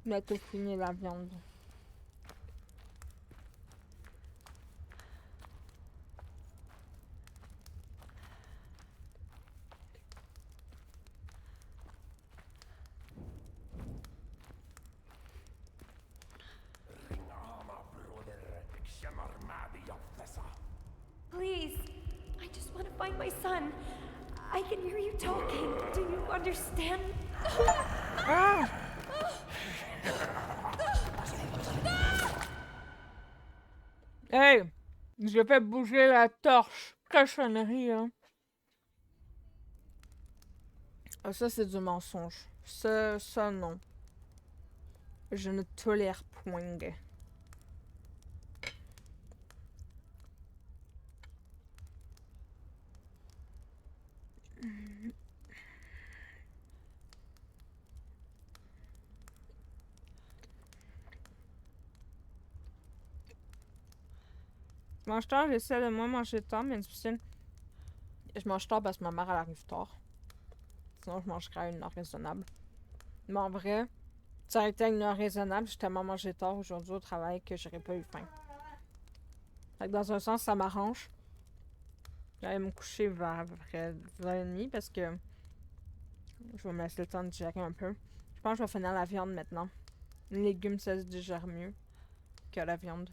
Mais t'as fini la viande. Please, I just want to find my son. I can hear you talking. Do you understand? Ah! Hey! J'ai fait bouger la torche. Cochonnerie, hein. Ah, ça, c'est du mensonge. Ça, non. Je ne tolère point. Mange tard, j'essaie de moins manger tard, mais difficile. Je mange tard parce que ma mère, elle arrive tard. Sinon, je mangerais à une heure raisonnable. Mais en vrai, ça aurait été à une heure raisonnable, j'ai tellement mangé tard aujourd'hui au travail que j'aurais pas eu faim. Fait que dans un sens, ça m'arrange. J'allais me coucher vers à peu près 20h30 parce que je vais me laisser le temps de digérer un peu. Je pense que je vais finir la viande maintenant. Les légumes, ça se digère mieux que la viande.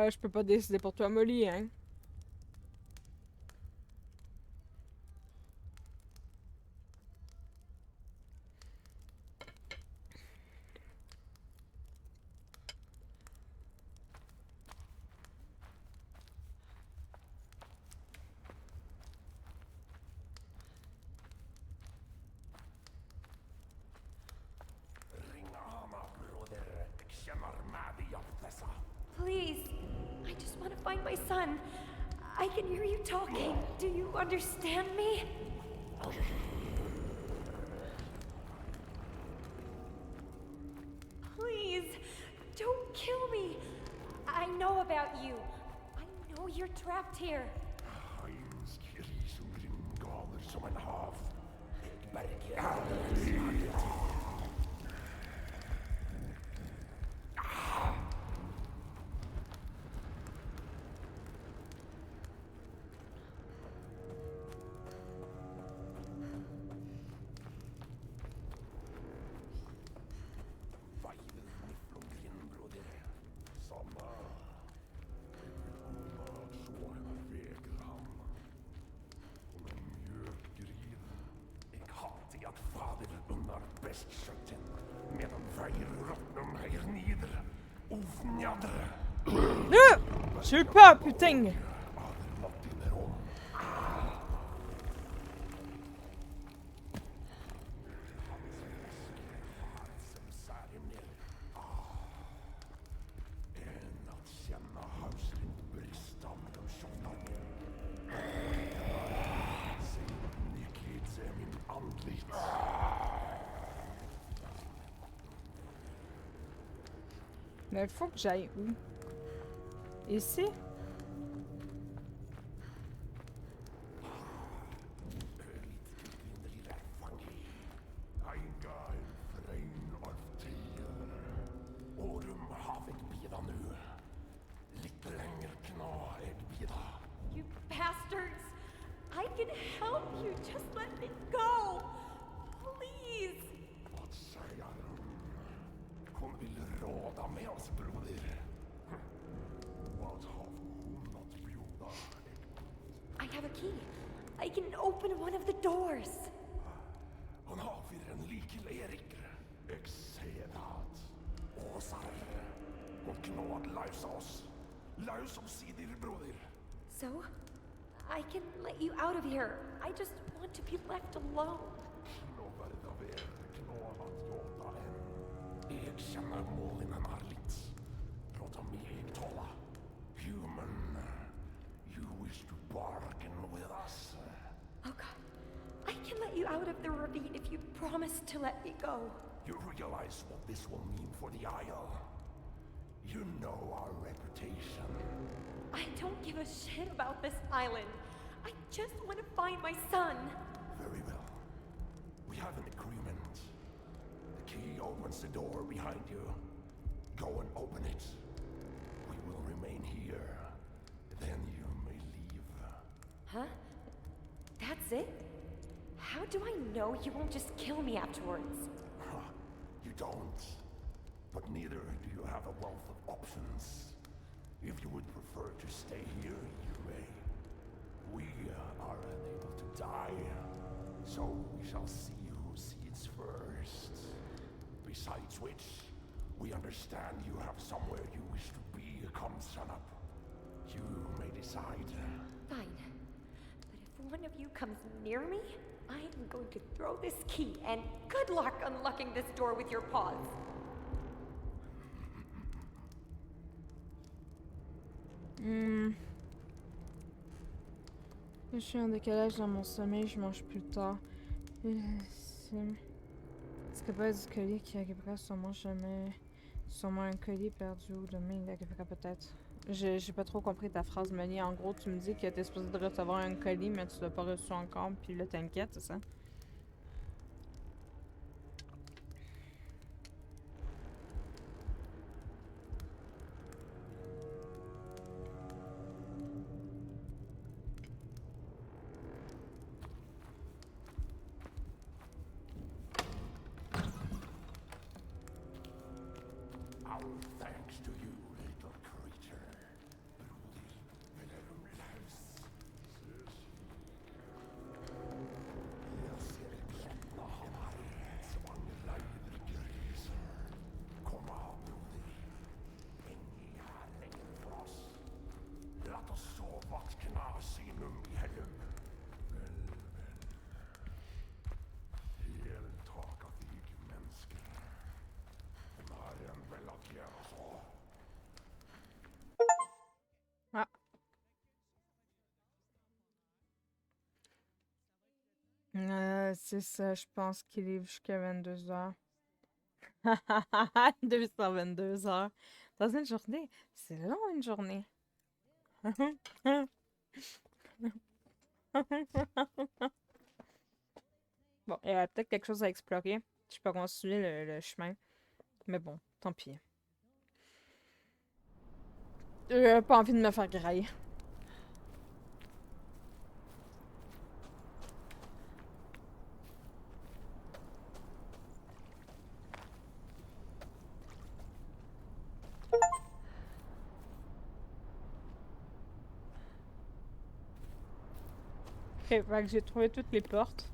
Je peux pas décider pour toi, Molly, hein. Please, I just want to find my son. I can hear you talking. Do you understand me? Please, don't kill me. I know about you. I know you're trapped here. Super, putain! Mais il faut que j'aille où? Ici? You bastards! I can help you. Just let me go. Please. I have a key. I can open one of the doors. So, I can let you out of here. I just want to be left alone. Oh God, I can let you out of the ravine if you promise to let me go. You realize what this will mean for the Isle? You know our reputation. I don't give a shit about this island. I just want to find my son. Very well. We have an agreement. The key opens the door behind you. Go and open it. We will remain here. Then you may leave. Huh? That's it? How do I know you won't just kill me afterwards? Huh, you don't. But neither do you have a wealth of options. If you would prefer to stay here, you may. We are unable to die, so we shall see who sees first. Besides which, we understand you have somewhere you wish to be come sunup. You may decide. Fine. But if one of you comes near me, I am going to throw this key, and good luck unlocking this door with your paws. Je suis en décalage dans mon sommeil, je mange plus tard. C'est capable du colis qui arrivera sûrement jamais. Sûrement un colis perdu ou demain il arrivera peut-être. J'ai pas trop compris ta phrase, Mani. En gros, tu me dis que t'es supposé de recevoir un colis, mais tu l'as pas reçu encore, puis là t'inquiètes, c'est ça? Our thanks to you, little creature. Laat oss så wat knas inom i helgen. Helt tak av deg, mennesker. Den har en vel at gjøre så. Ah. C'est ça, je pense qu'il livre jusqu'à 22h. 222 heures. Dans une journée, c'est long une journée. Bon, il y a peut-être quelque chose à explorer. Je peux continuer le chemin. Mais bon, tant pis. J'ai pas envie de me faire grailler. Ok, fait que j'ai trouvé toutes les portes.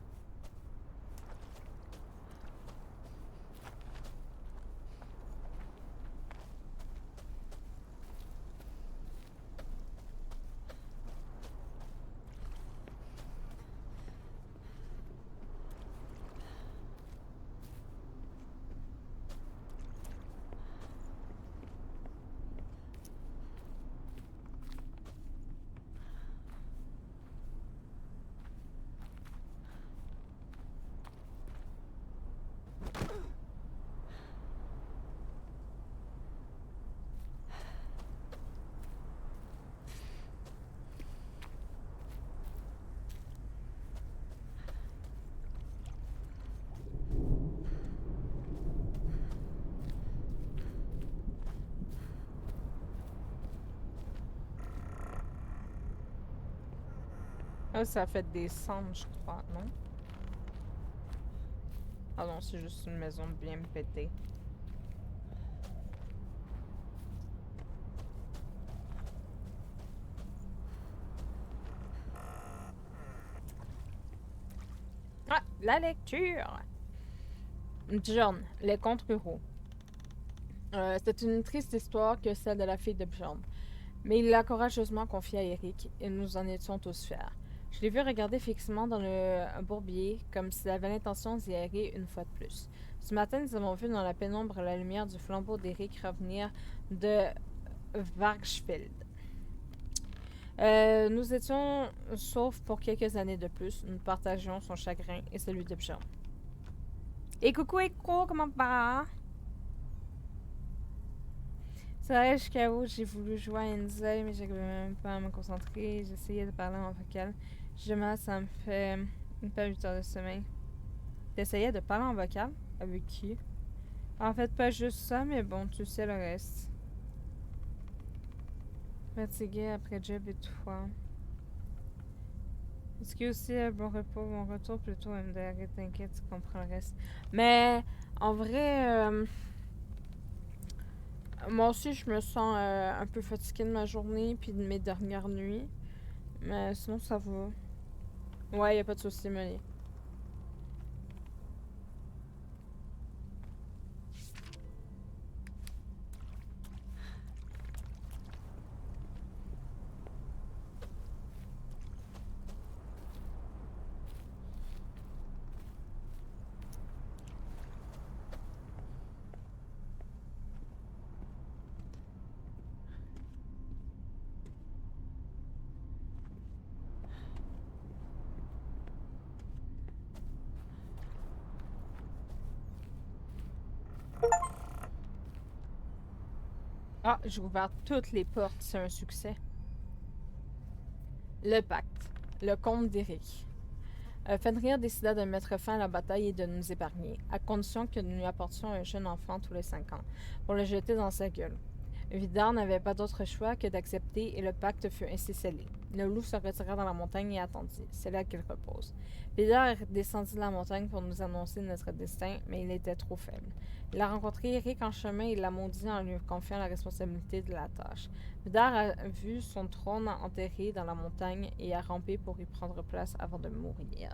Ah, ça a fait des cendres, je crois, non? Ah non, c'est juste une maison bien pétée. Ah, la lecture! Bjorn, les contes ruraux. C'est une triste histoire que celle de la fille de Bjorn. Mais il l'a courageusement confiée à Eric, et nous en étions tous fiers. Je l'ai vu regarder fixement dans un bourbier, comme s'il avait l'intention d'y errer une fois de plus. Ce matin, nous avons vu dans la pénombre la lumière du flambeau d'Eric revenir de Vargsfeld. Nous étions saufs pour quelques années de plus. Nous partagions son chagrin et celui de Bjorn. Et coucou Echo, comment va? C'est vrai, jusqu'à où j'ai voulu jouer à Enzel, mais j'arrivais même pas à me concentrer. J'essayais de parler en vocal. Justement, ça me fait une pas 8 heures de sommeil. T'essayais de parler en vocal? Avec qui? En fait, pas juste ça, mais bon, tu sais le reste. Fatigué après job et tout. Est-ce qu'il y a aussi un bon repos, bon retour plutôt MDR, t'inquiète, tu comprends le reste. Mais en vrai, moi aussi je me sens un peu fatiguée de ma journée puis de mes dernières nuits. Mais sinon ça va. Ouais, y a pas de souci, Molly. Ah, j'ai ouvert toutes les portes, c'est un succès. Le pacte. Le comte d'Eric. Fenrir décida de mettre fin à la bataille et de nous épargner, à condition que nous lui apportions un jeune enfant tous les 5 ans, pour le jeter dans sa gueule. Vidar n'avait pas d'autre choix que d'accepter et le pacte fut ainsi scellé. Le loup se retira dans la montagne et attendit. C'est là qu'il repose. Vidar descendit de la montagne pour nous annoncer notre destin, mais il était trop faible. Il a rencontré Eric en chemin et l'a maudit en lui confiant la responsabilité de la tâche. Vidar a vu son trône enterré dans la montagne et a rampé pour y prendre place avant de mourir.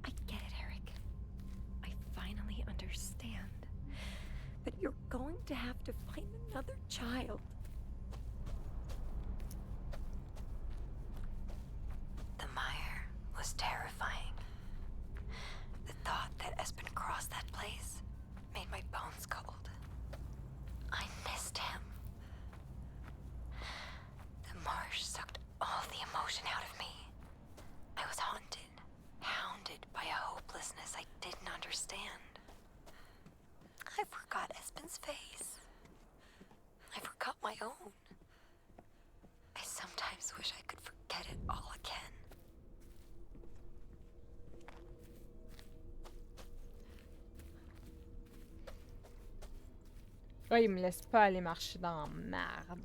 I get it, Eric. I finally understand. But you're going to have to find another child. The mire was terrifying. The thought that Espen crossed that place made my bones cold. I missed him. The marsh sucked all the emotion out of me. I was haunted, hounded by a hopelessness I didn't understand. I forgot Espen's face. I forgot my own. I sometimes wish I could forget it all again. Ouais, il me laisse pas aller marcher dans la merde.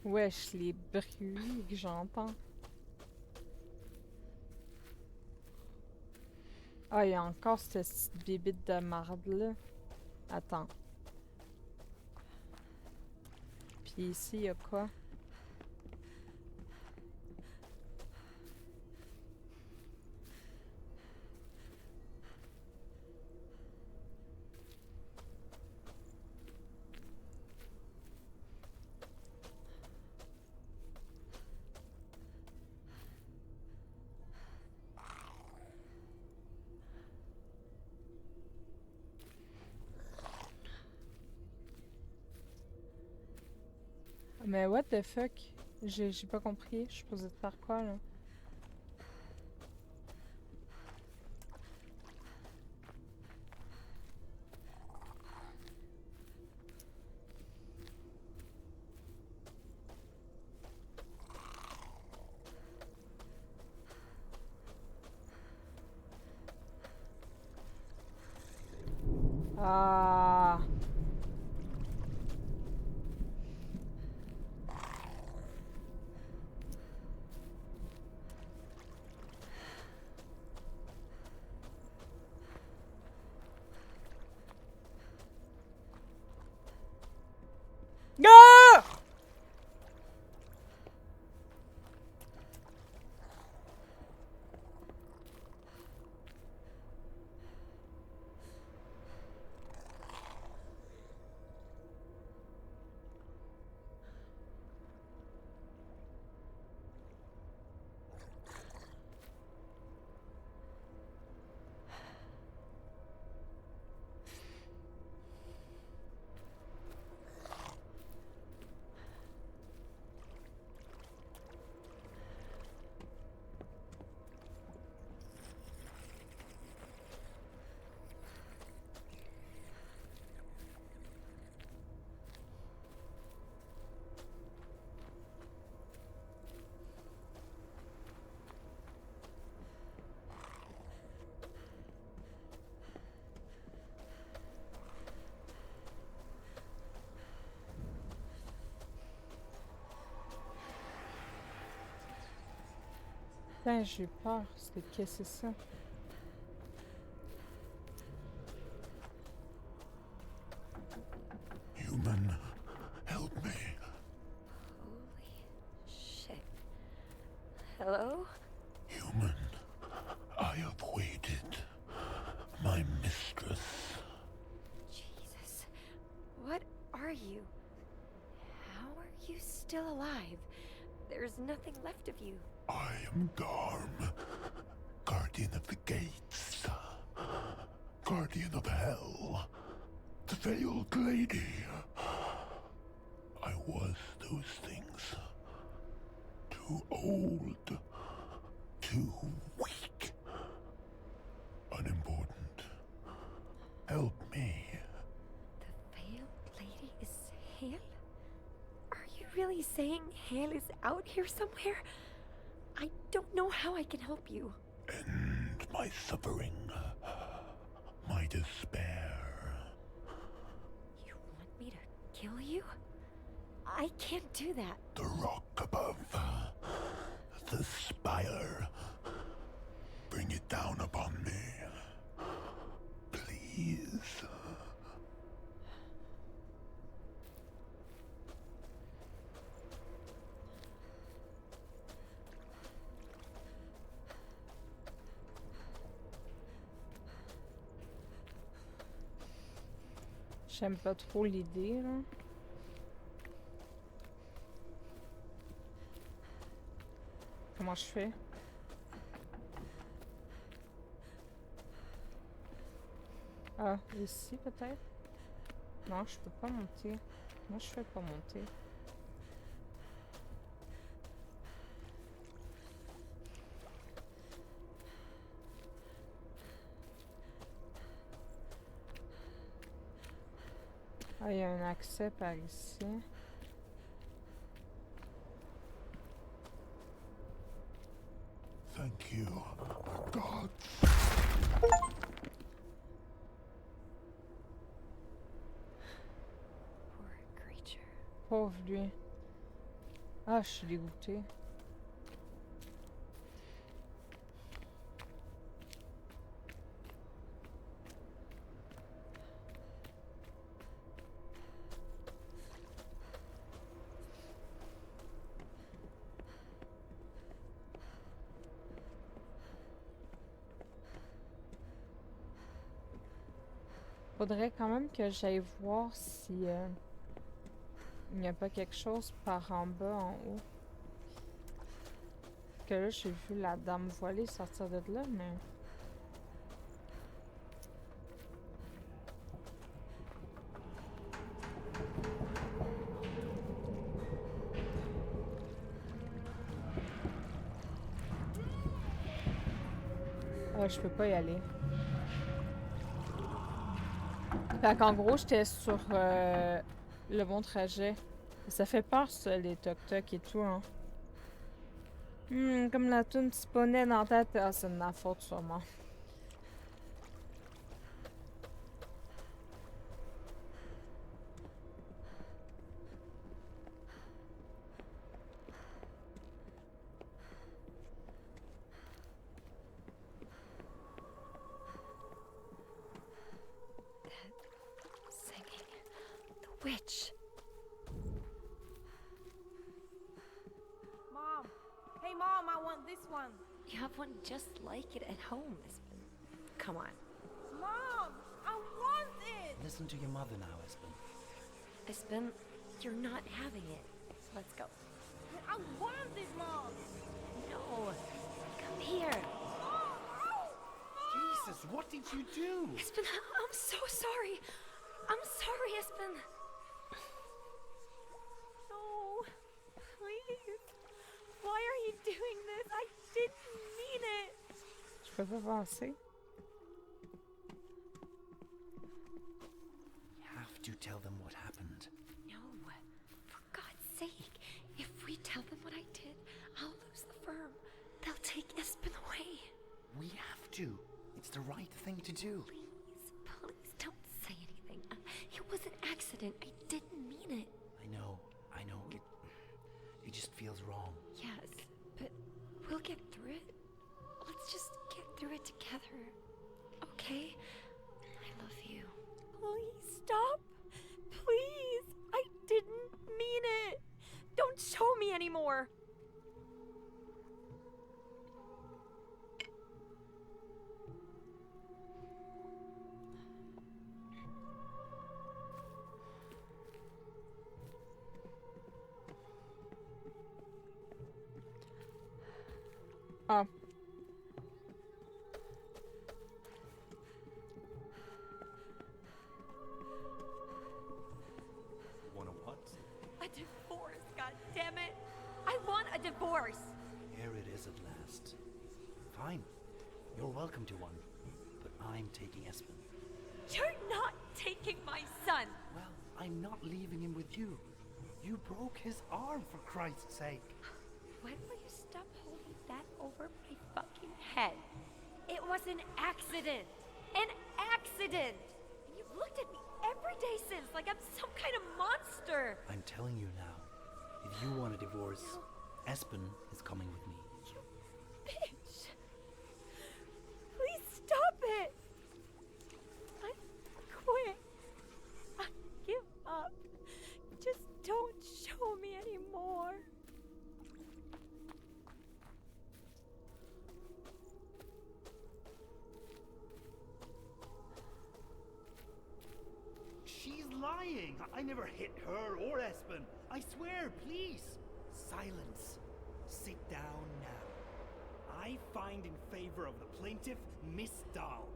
Wesh, les bruits que j'entends. Ah, il y a encore cette petite bébite de marde là. Attends. Puis ici, il y a quoi? Mais what the fuck? J'ai pas compris. Je suis supposée de faire quoi là? Ah. Ah! Putain, j'ai eu peur. C'était qu'est-ce que c'est ça? Human, help me. Holy shit. Hello? Human, I have waited. My mistress. Jesus. What are you? How are you still alive? There's nothing left of you. I am Garm, guardian of the gates, guardian of hell, the veiled lady. I was those things. Too old, too weak, unimportant. Help me. The veiled lady is Hale? Are you really saying Hale is out here somewhere? I don't know how I can help you. End my suffering, my despair. You want me to kill you? I can't do that. The rock above, the spire. Bring it down upon me. Please. J'aime pas trop l'idée, là. Comment je fais? Ah, ici peut-être? Non, je peux pas monter. Moi, je fais pas monter. Ah, il y a un accès par ici. Thank you, God. Poor creature. Pauvre lui. Ah, je suis dégoûtée. Faudrait quand même que j'aille voir si il n'y a pas quelque chose par en bas, en haut. Parce que là, j'ai vu la dame voilée sortir de là, mais... Ah, je peux pas y aller. Fait qu'en gros, j'étais sur le bon trajet. Ça fait peur, ça, les toc-toc et tout, hein. Comme la toune petit poney dans la tête. Ah, c'est de ma faute, sûrement. Singing. The witch. Mom! Hey, Mom, I want this one! You have one just like it at home, Espen. Come on. Mom! I want it! Listen to your mother now, Espen. Espen, you're not having it. Let's go. I want it, Mom! No. Come here. Jesus, what did you do? Espen, I'm so sorry. I'm sorry, Espen. No! Please! Why are you doing this? I didn't mean it! Je peux pas passer. You have to tell them what happened. No. For God's sake. If we tell them what I did, I'll lose the firm. They'll take Espen away. We have to. It's the right thing to do. Please don't say anything. It was an accident. I didn't mean it. I know. It just feels wrong. Yes, but we'll get through it. through it together. Okay? I love you. Please stop. Please. I didn't mean it. Don't show me anymore. Ah. Want a what? A divorce, God damn it. I want a divorce. Here it is at last. Fine. You're welcome to one. But I'm taking Espen. You're not taking my son. Well, I'm not leaving him with you. You broke his arm, for Christ's sake. When will you stop holding that over my fucking head? It was an accident. An accident. And you've looked at me every day since like I'm some kind of monster. I'm telling you now. If you want a divorce, Espen is coming with me. You bitch. Please stop it. I quit. I give up. Just don't show me anymore. She's lying. I never hit her or Espen. I swear, please. Silence. Sit down now. I find in favor of the plaintiff, Miss Dahl.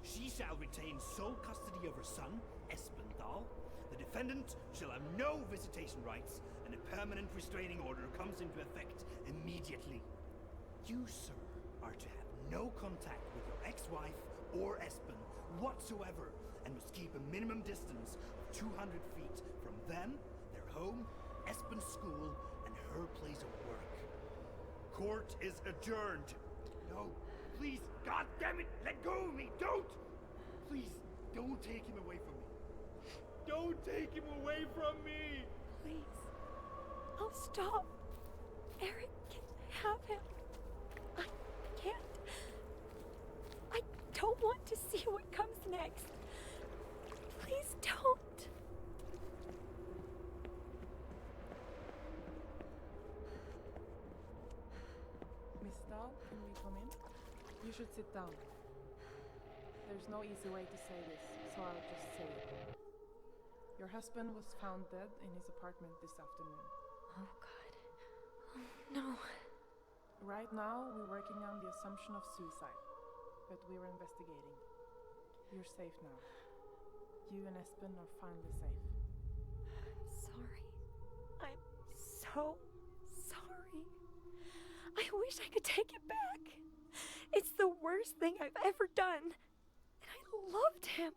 She shall retain sole custody of her son, Espen Dahl. The defendant shall have no visitation rights, and a permanent restraining order comes into effect immediately. You, sir, are to have no contact with your ex-wife or Espen whatsoever, and must keep a minimum distance of 200 feet from them, their home, Espen's school, and her place of work. Court is adjourned. No, please, God damn it, let go of me, don't! Please, don't take him away from me. Don't take him away from me! Please. I'll stop. Eric can have him. I can't. I don't want to see what comes next. Please don't. Miss Dahl, can we come in? You should sit down. There's no easy way to say this, so I'll just say it. Your husband was found dead in his apartment this afternoon. Oh, God. Oh, no. Right now, we're working on the assumption of suicide, but we're investigating. You're safe now. You and Espen are finally safe. I'm sorry. I'm so sorry. I wish I could take it back. It's the worst thing I've ever done. And I loved him.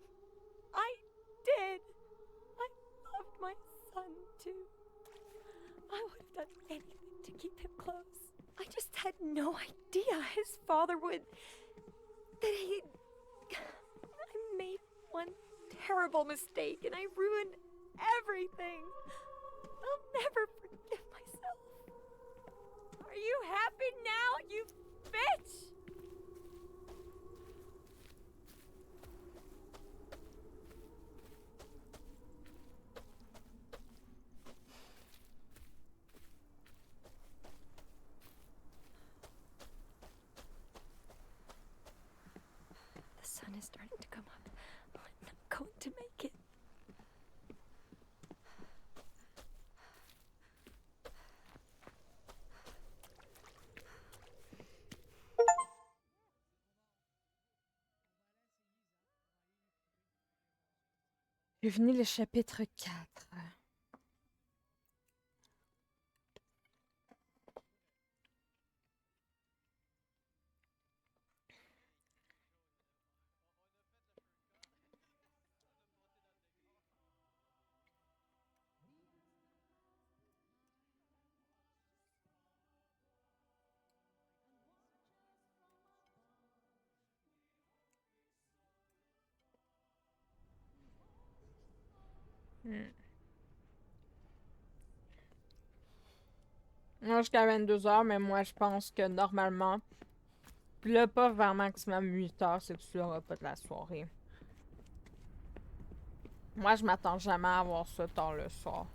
I did. I loved my son too. I would have done anything to keep him close. I just had no idea his father would. That he. I made one terrible mistake and I ruined everything. I'll never forgive myself. Are you happy now, you bitch? The sun is starting to come up. I'm not going to make it. J'ai fini le chapitre 4. Moi, jusqu'à 22h, mais moi, je pense que normalement, Puis là, pas vers maximum 8 heures, c'est que tu l'auras pas de la soirée. Moi, je m'attends jamais à avoir ça tard le soir.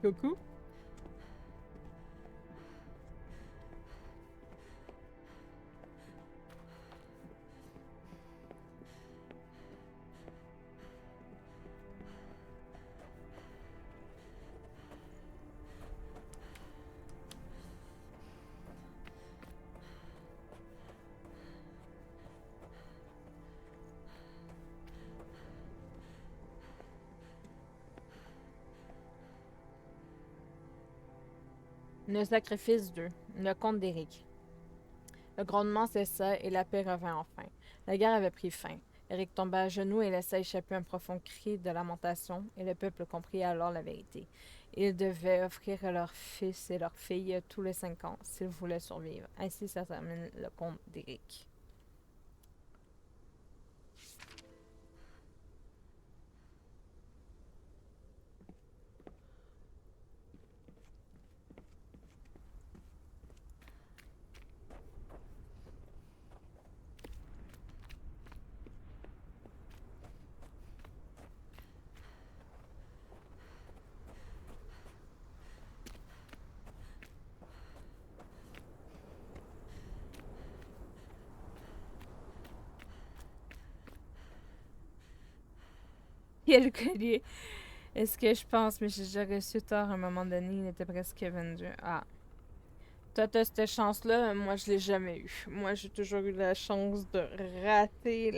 Coucou. Le sacrifice 2. Le comte d'Eric. Le grondement cessa et la paix revint enfin. La guerre avait pris fin. Eric tomba à genoux et laissa échapper un profond cri de lamentation, et le peuple comprit alors la vérité. Ils devaient offrir à leurs fils et leurs filles tous les 5 ans s'ils voulaient survivre. Ainsi ça termine le conte d'Eric. Il y a le collier. Est-ce que je pense, mais j'ai déjà reçu tard à un moment donné, il était presque vendu. Ah. Toi, t'as cette chance-là, moi, je l'ai jamais eu. Moi, j'ai toujours eu la chance de rater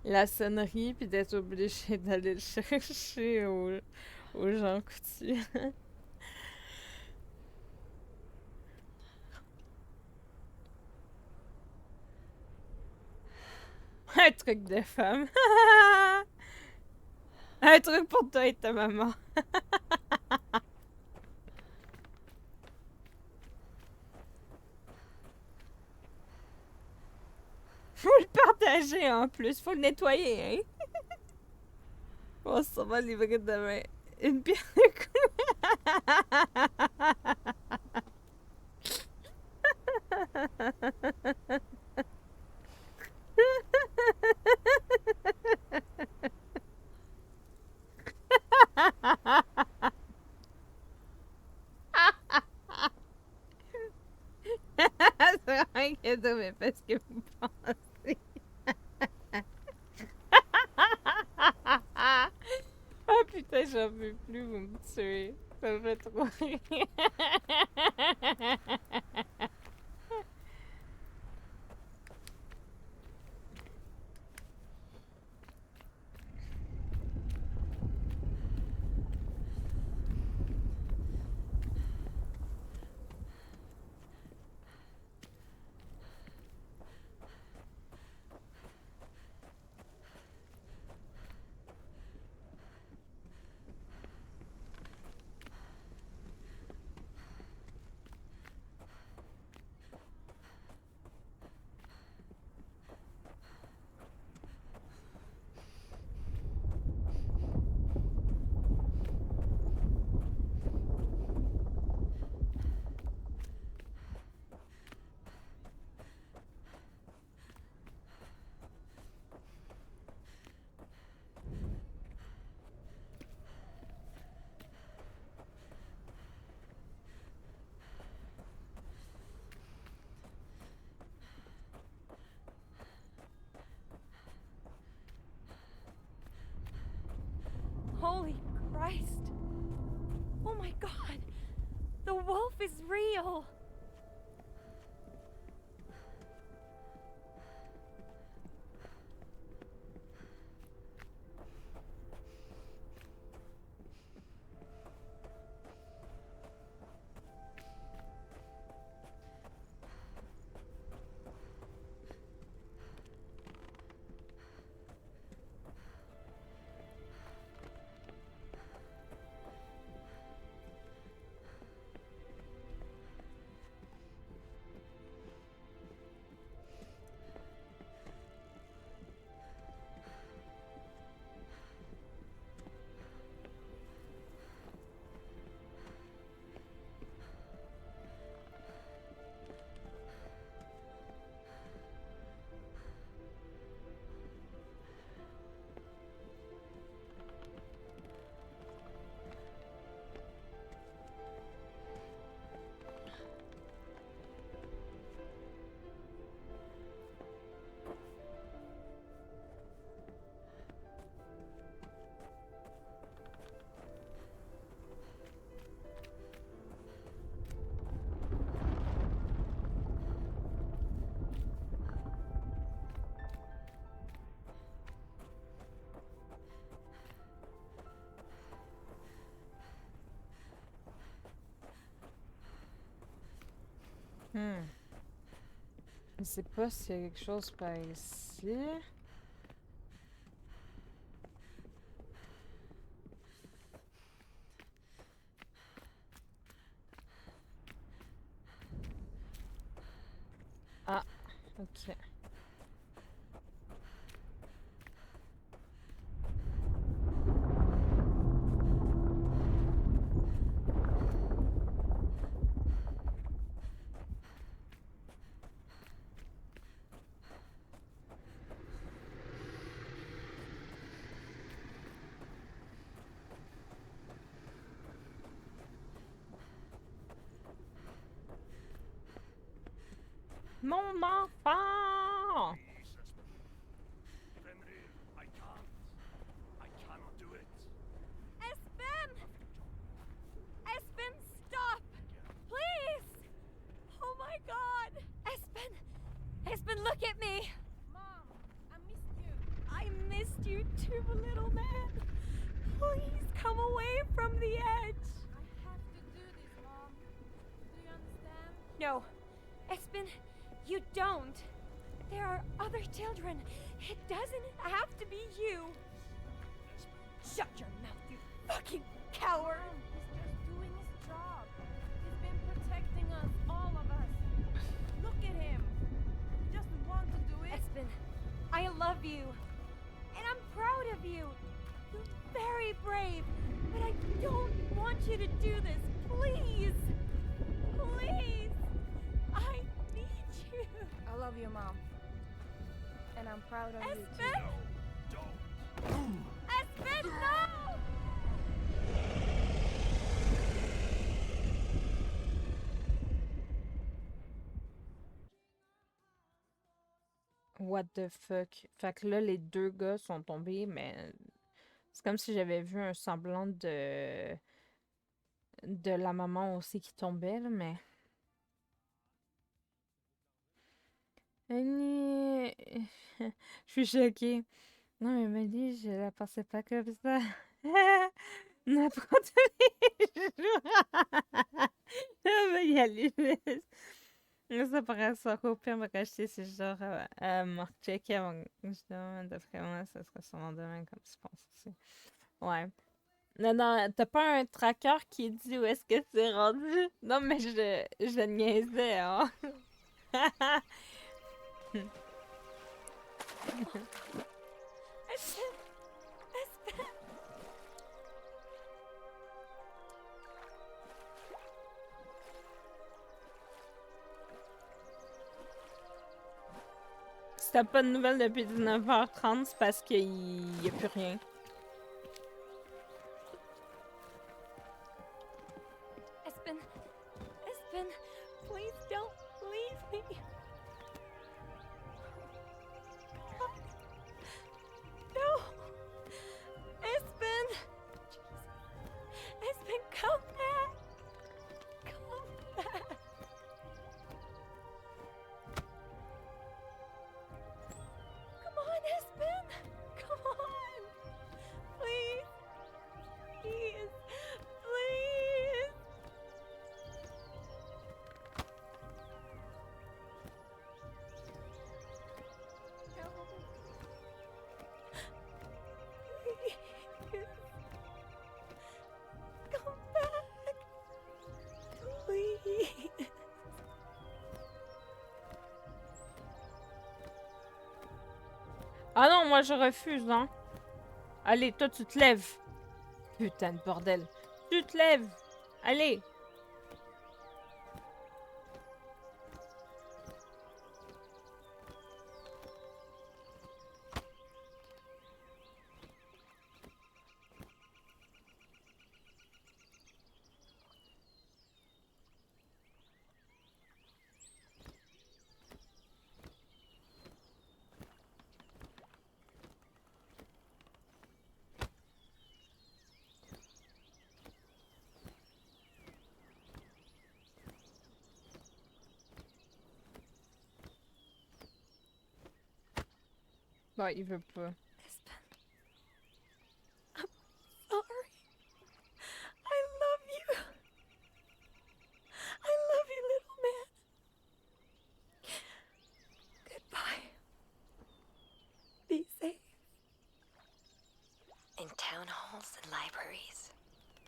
la sonnerie puis d'être obligée d'aller le chercher au Jean Coutu. Un truc de femme. Un truc pour toi et ta maman. Faut le partager en plus, faut le nettoyer, hein. On s'en va livrer demain. Une pierre de C'est rien que ça, mais parce que vous pensez. Ah putain, j'en peux plus, vous me tuez. Ça me fait trop rire. The wolf is real. Je sais pas s'il y a quelque chose par ici. Ah, ok. Mon enfant! Fenrir, I can't. I cannot do it. Espen! Espen, stop! Please! Oh my god! Espen! Espen, look at me! Mom, I missed you. I missed you too, little man. Please come away from the edge. I have to do this, Mom. Do you understand? No, Espen, you don't. There are other children. It doesn't have to be you. Shut your mouth, you fucking coward! He's just doing his job. He's been protecting us, all of us. Look at him. He doesn't want to do it. Espen, I love you. And I'm proud of you. You're very brave. But I don't want you to do this. Please. Please. I need you. I love you, Mom. And I'm proud of you too. Espen! Don't. Espen, no! What the fuck? Fait que là, les deux gars sont tombés, mais c'est comme si j'avais vu un semblant de la maman aussi qui tombait, là, mais... Je suis choquée. Non, mais Melly, je la pensais pas comme ça. N'importe quoi. On va y aller. Ça paraît ça au pire, mais quand j'étais, c'est genre me rechecker avant. Justement, d'après moi, ça serait sûrement demain, comme tu penses aussi. Ouais. Non, non, t'as pas un tracker qui dit où est-ce que c'est rendu? Non, mais je niaisais, hein. Espen! Espen! Si t'as pas de nouvelles depuis 19h30, c'est parce qu'il y a plus rien. Espen! Espen! Please don't leave me! No! Espen! Espen, come back! Come non, moi je refuse, hein. Allez, toi tu te lèves. Putain de bordel. Tu te lèves. Allez. Bah, il veut pas. Espen. I'm sorry. I love you. I love you, little man. Goodbye. Be safe. In town halls and libraries,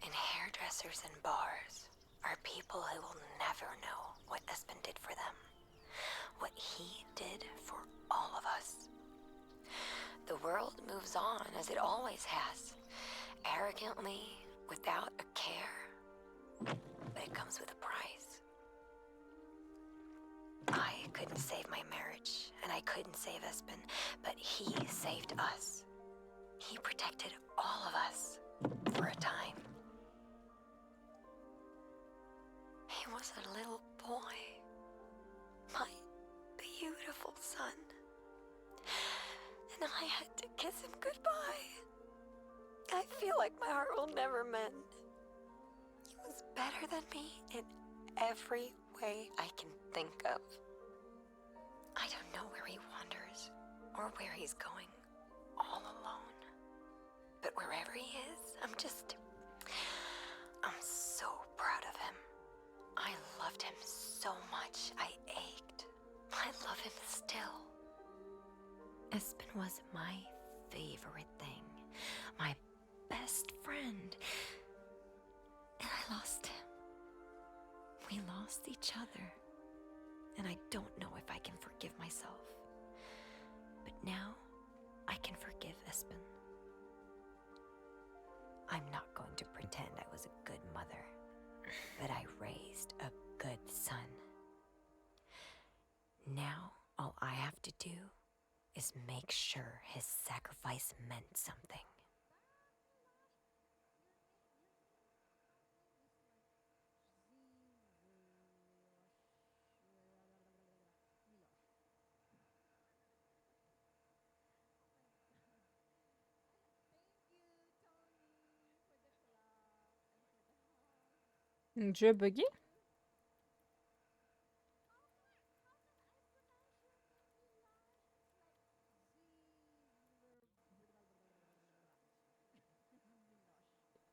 in hairdressers and bars, are people who will never know what Espen did for them. What he did for all of us. The world moves on as it always has. Arrogantly, without a care. But it comes with a price. I couldn't save my marriage, and I couldn't save Espen, but he saved us. He protected all of us for a time. He was a little boy. My beautiful son. And I had to kiss him goodbye. I feel like my heart will never mend. He was better than me in every way I can think of. I don't know where he wanders or where he's going all alone. But wherever he is, I'm so proud of him. I loved him so much, I ached. I love him still. Espen was my favorite thing, my best friend. And I lost him. We lost each other. And I don't know if I can forgive myself. But now, I can forgive Espen. I'm not going to pretend I was a good mother, but I raised a good son. Now, all I have to do is make sure his sacrifice meant something. Un jeu buggé?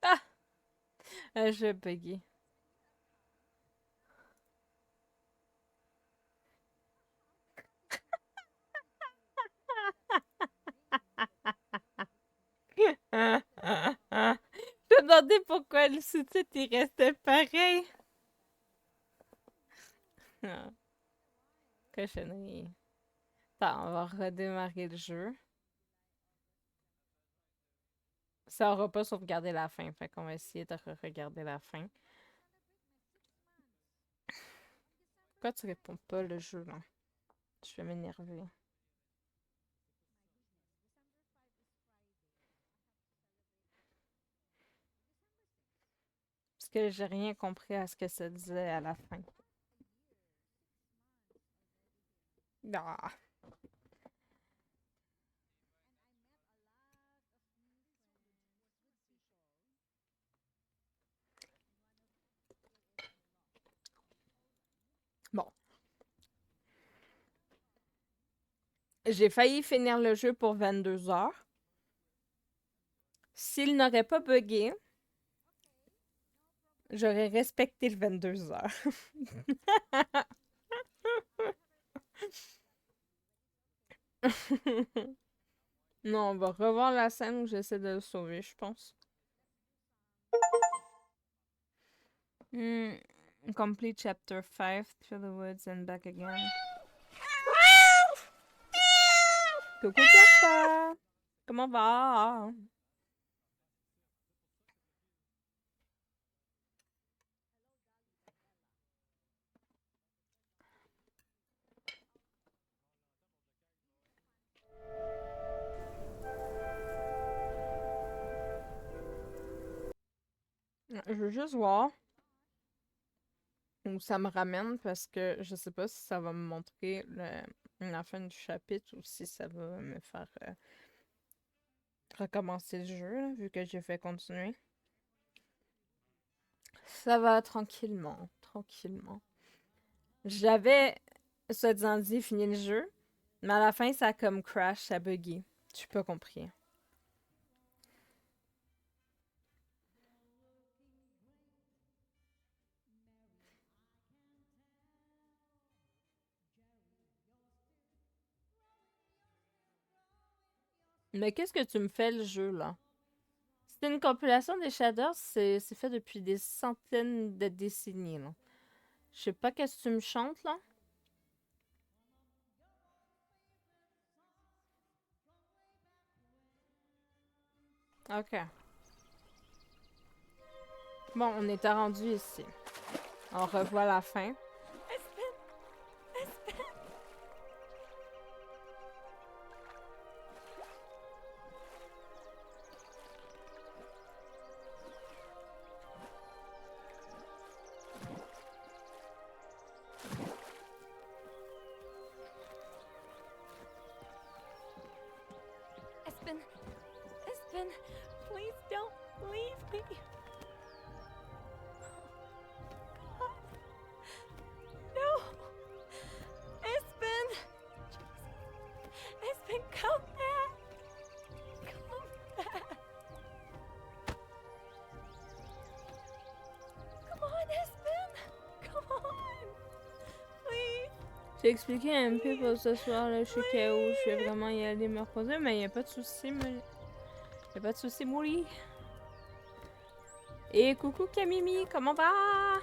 Ah! Un jeu buggé. Je me demandais pourquoi le sous-titre il restait pareil. Ah. Cochonnerie. Attends, on va redémarrer le jeu. Ça aura pas sauvegardé la fin, fait qu'on va essayer de regarder la fin. Pourquoi tu réponds pas le jeu, là? Je vais m'énerver. Parce que j'ai rien compris à ce que ça disait à la fin. Ah. Bon. J'ai failli finir le jeu pour 22 heures. S'il n'aurait pas bugué, j'aurais respecté le 22 heures. Non, on va revoir la scène où j'essaie de le sauver, je pense. Complete chapter 5, through the woods and back again. Coucou Papa! Comment va? Je veux juste voir où ça me ramène parce que je sais pas si ça va me montrer la fin du chapitre ou si ça va me faire recommencer le jeu, là, vu que j'ai fait continuer. Ça va tranquillement, tranquillement. J'avais, se disant dit, fini le jeu, mais à la fin, ça a comme crash, ça a bugué. J'ai pas compris. Mais qu'est-ce que tu me fais le jeu, là? C'est une compilation des shaders, c'est fait depuis des centaines de décennies, là. Je sais pas qu'est-ce que tu me chantes, là. Ok. Bon, on était rendu ici. On revoit la fin. Espen, Espen, please don't leave me. God. No. Espen. Espen, come back. Come back. Come on, Espen. Come on. Please. J'ai expliqué un peu pour ce soir, là, je suis KO, je vais vraiment y aller me reposer, mais y a pas de souci, y a pas de souci, Mouli. Et coucou Camimi, comment va?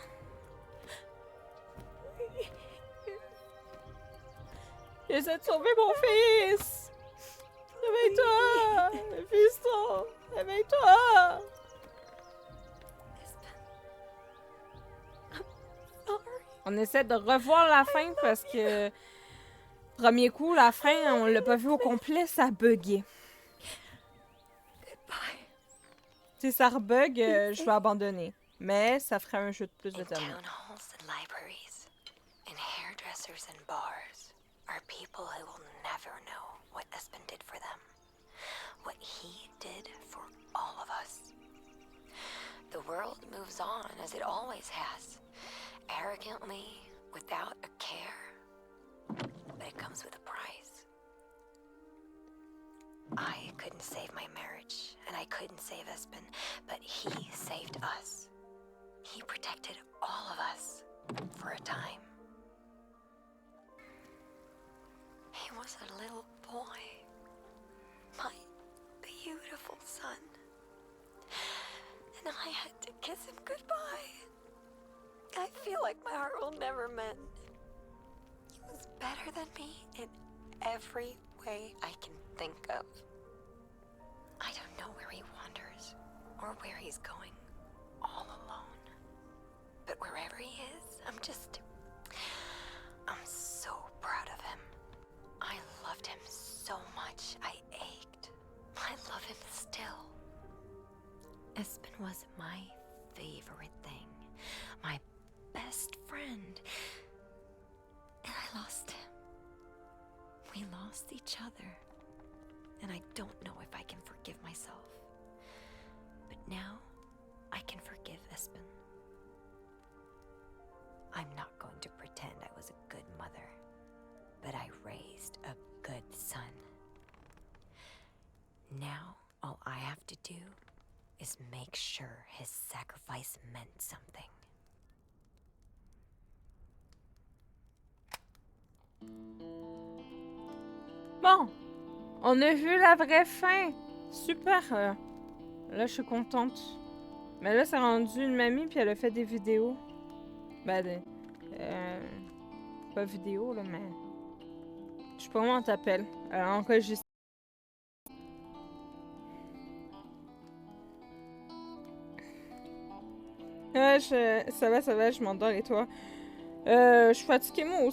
J'essaie de sauver mon fils! Réveille-toi! Fiston! Réveille-toi! On essaie de revoir la fin parce que premier coup, la fin, on l'a pas vu au complet, ça a bugué. Si ça rebug, je vais abandonner. Mais ça ferait un jeu de plus de In temps. town halls and libraries, in hairdressers and bars, are people who will never know what Espen did for them, what he did for all of us. The world moves on as it always has, arrogantly, without a care, but it comes with a price. I couldn't save my marriage, and I couldn't save Espen, but he saved us. He protected all of us for a time. He was a little boy, my beautiful son, and I had to kiss him goodbye. I feel like my heart will never mend. He was better than me in every way I can think of. I don't know where he wanders or where he's going all alone. But wherever he is, I'm so proud of him. I loved him so much, I ached. I love him still. Espen was my favorite thing, my best friend. And I lost him. We lost each other. And I don't know if I can forgive myself. But now, I can forgive Espen. I'm not going to pretend I was a good mother, but I raised a good son. Now, all I have to do is make sure his sacrifice meant something. Bon, on a vu la vraie fin. Super. Là, je suis contente. Mais là, c'est rendu une mamie, puis elle a fait des vidéos. Ben, pas vidéo, là, mais... Je sais pas comment on t'appelle. Elle a enregistré Ouais, ça va, je m'endors et toi? Je suis fatiguée moi aussi.